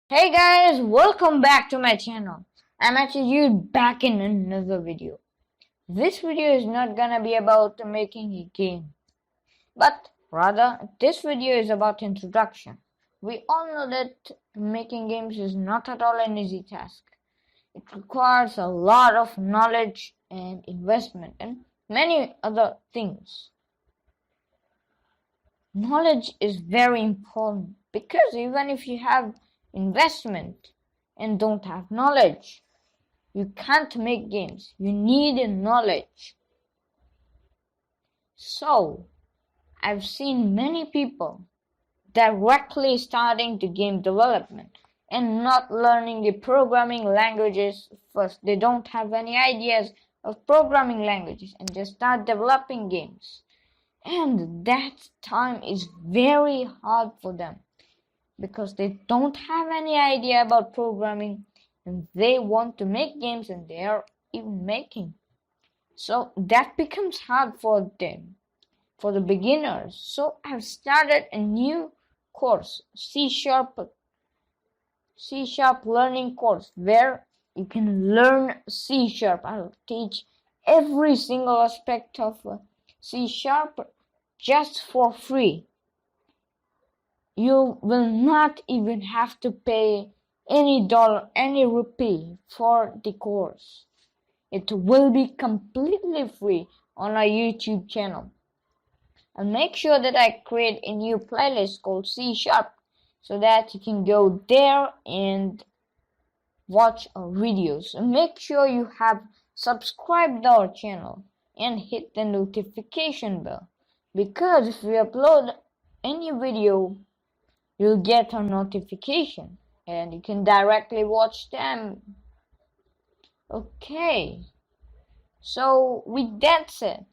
Hey guys, welcome back to my channel. I'm AttiDude back in another video. This video is not gonna be about making a game, but rather this video is about introduction. We all know that making games is not at all an easy task. It requires a lot of knowledge and investment and many other things. Knowledge is very important because even if you have investment and don't have knowledge, you can't make games. You need knowledge. So, I've seen many people directly starting to game development and not learning the programming languages first. They don't have any ideas of programming languages and just start developing games. And that time is very hard for them because they don't have any idea about programming and they want to make games and they are even making. So that becomes hard for them, for the beginners. So I've started a new course, C Sharp learning course, where you can learn C Sharp. I'll teach every single aspect of C Sharp just for free. You will not even have to pay any dollar, any rupee for the course. It will be completely free on our YouTube channel. And make sure that I create a new playlist called C Sharp so that you can go there and watch our videos. And make sure you have subscribed our channel and hit the notification bell, because if we upload any video, you'll get a notification and you can directly watch them. Okay, so with that said,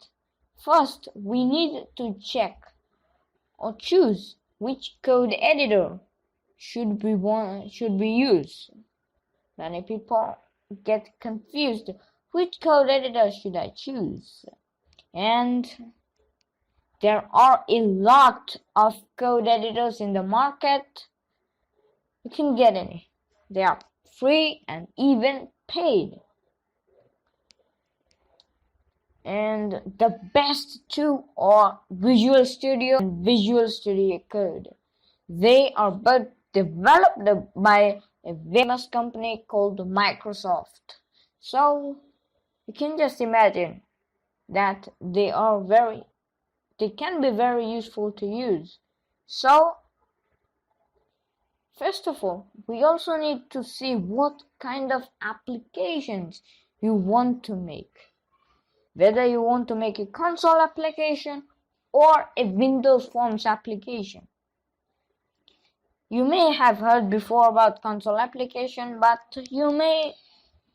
first we need to check or choose which code editor should we use. Many people get confused. Which code editor should I choose? And there are a lot of code editors in the market. You can get any. They are free and even paid. And the best two are Visual Studio and Visual Studio Code. They are both developed by a famous company called Microsoft. So you can just imagine that they can be very useful to use. So first of all, we also need to see what kind of applications you want to make. Whether you want to make a console application or a Windows Forms application. You may have heard before about console application, but you may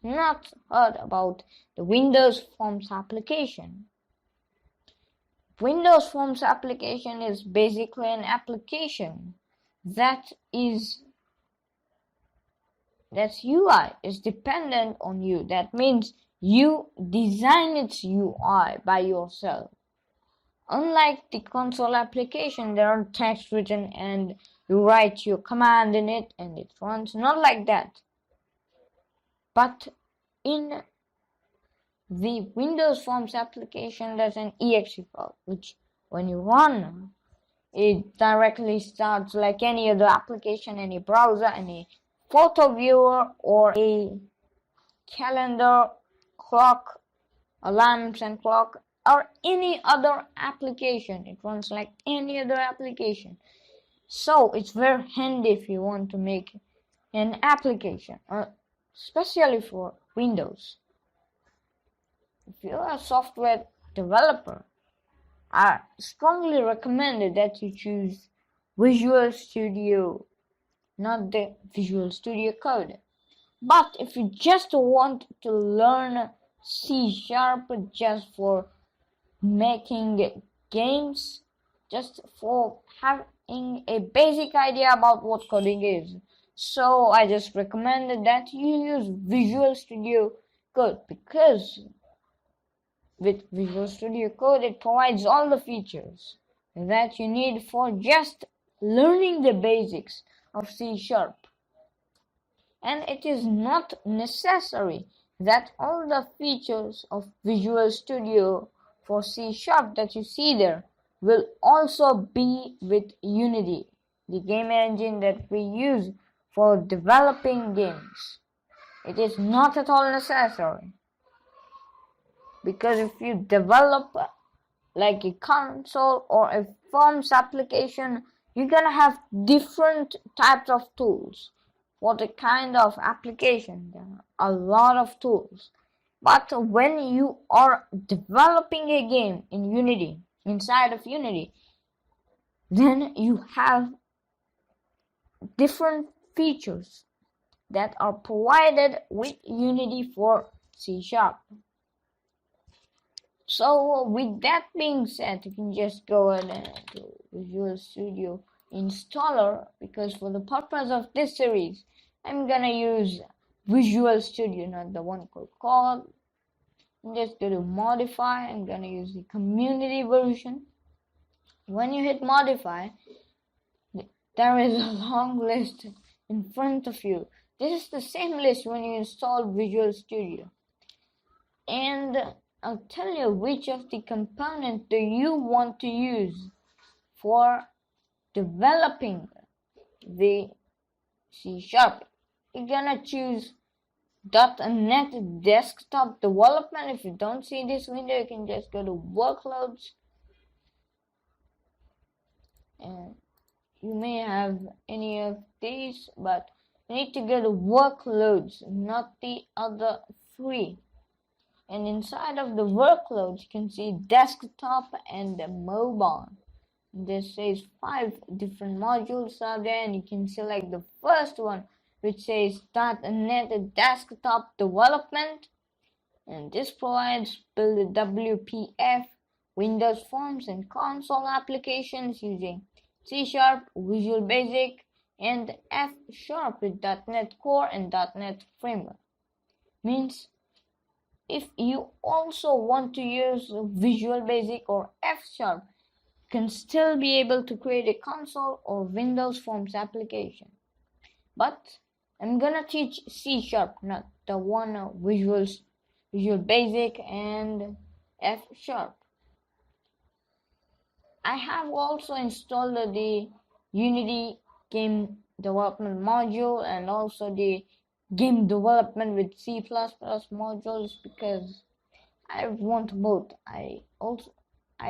not heard about the Windows Forms application. Windows Forms application is basically an application that UI is dependent on you. That means you design its UI by yourself. Unlike the console application, there are text written and you write your command in it and it runs. Not like that. But in the Windows Forms application, there's an exe file, which when you run, it directly starts like any other application, any browser, any photo viewer, or a calendar, clock, alarms and clock, or any other application. It runs like any other application. So it's very handy if you want to make an application, especially for Windows. If you're a software developer, I strongly recommend that you choose Visual Studio, not the Visual Studio Code. But if you just want to learn C Sharp just for making games, just for having a basic idea about what coding is, so I just recommend that you use Visual Studio Code, because with Visual Studio Code it provides all the features that you need for just learning the basics of C Sharp. And it is not necessary that all the features of Visual Studio for C# that you see there will also be with Unity, the game engine that we use for developing games. It is not at all necessary, because if you develop like a console or a forms application, you're gonna have different types of tools for the kind of application. There are a lot of tools, but when you are developing a game in Unity, inside of Unity, then you have different features that are provided with Unity for C#. So with that being said, you can just go ahead to Visual Studio installer, because for the purpose of this series, I'm gonna use Visual Studio, not the one called Code. I'm just going to modify. I'm gonna use the community version. When you hit modify, there is a long list in front of you. This is the same list when you install Visual Studio. And I'll tell you which of the components do you want to use for developing the C#. You're gonna choose .NET Desktop Development. If you don't see this window, you can just go to Workloads, and you may have any of these, but you need to go to Workloads, not the other three. And inside of the workloads, you can see desktop and mobile. This says 5 different modules are there, and you can select the first one, which says .NET Desktop Development. And this provides build WPF, Windows Forms, and console applications using C#, Visual Basic, and F# with .NET Core and .NET Framework. Means if you also want to use Visual Basic or F#, you can still be able to create a console or Windows Forms application. But I'm gonna teach C#, not the one Visual Basic and F#. I have also installed the Unity game development module and also the game development with C++ modules, because I want both. I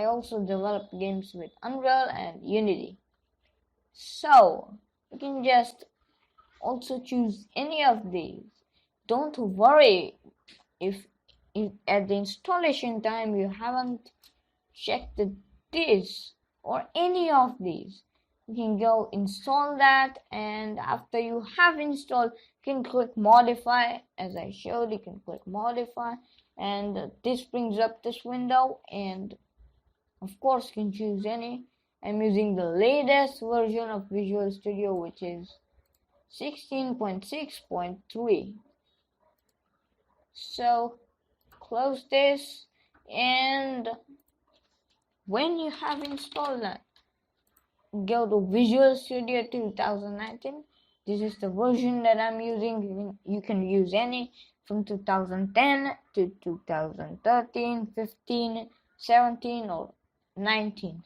also develop games with Unreal and Unity. So you can just also choose any of these. Don't worry if at the installation time you haven't checked this or any of these. You can go install that, and after you have installed, you can click modify. As I showed, you can click modify, and this brings up this window, and of course you can choose any. I'm using the latest version of Visual Studio, which is 16.6.3. So close this, and when you have installed that, go to Visual Studio 2019. This is the version that I'm using. You can use any from 2010 to 2013, 15, 17, or 19.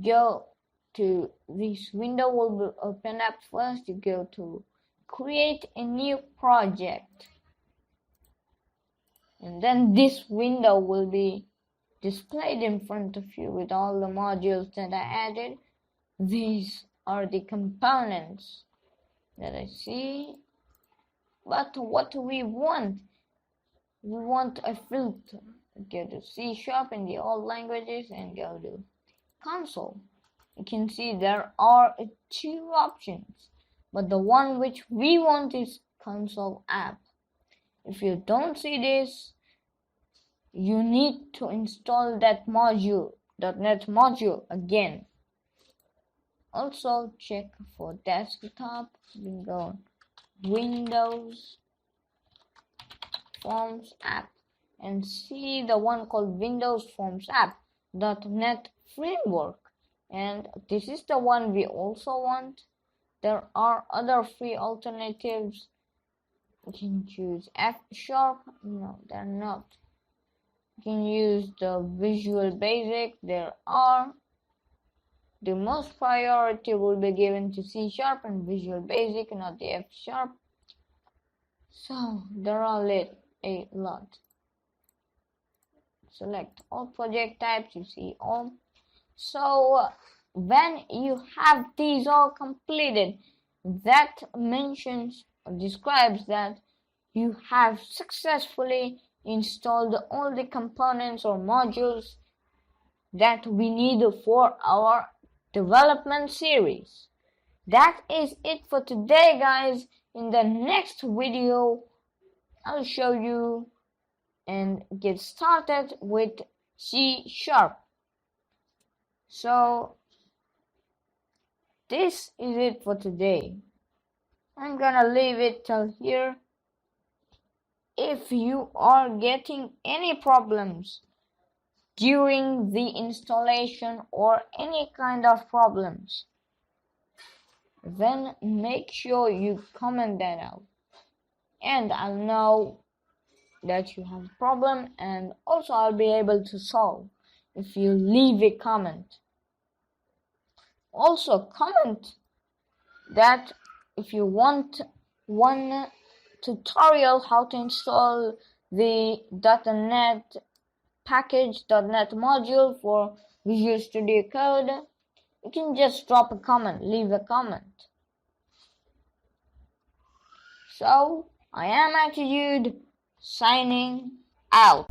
Go to this window will be open up. First you go to create a new project, and then this window will be displayed in front of you with all the modules that I added. These are the components that I see. But what we want a filter. Go to C# in the old languages and go to console. You can see there are 2 options, but the one which we want is console app. If you don't see this, you need to install that module, .NET module again. Also check for desktop. You go Windows Forms app and see the one called Windows Forms app .NET Framework, and this is the one we also want. there are other free alternatives. You can choose F#. No, they're not. You can use the Visual Basic. There are. The most priority will be given to C# and Visual Basic, not the F#. So there are a lot. Select all project types, you see all. So when you have these all completed, that mentions or describes that you have successfully installed all the components or modules that we need for our development series. That is it for today, guys. In the next video, I'll show you and get started with C#. So this is it for today. I'm gonna leave it till here. If you are getting any problems during the installation or any kind of problems, then make sure you comment that out, and I'll know that you have a problem, and also I'll be able to solve if you leave a comment. Also comment that if you want one tutorial how to install the .NET package, .NET module for Visual Studio Code, you can just drop a comment, leave a comment. So I am AttiDude, signing out.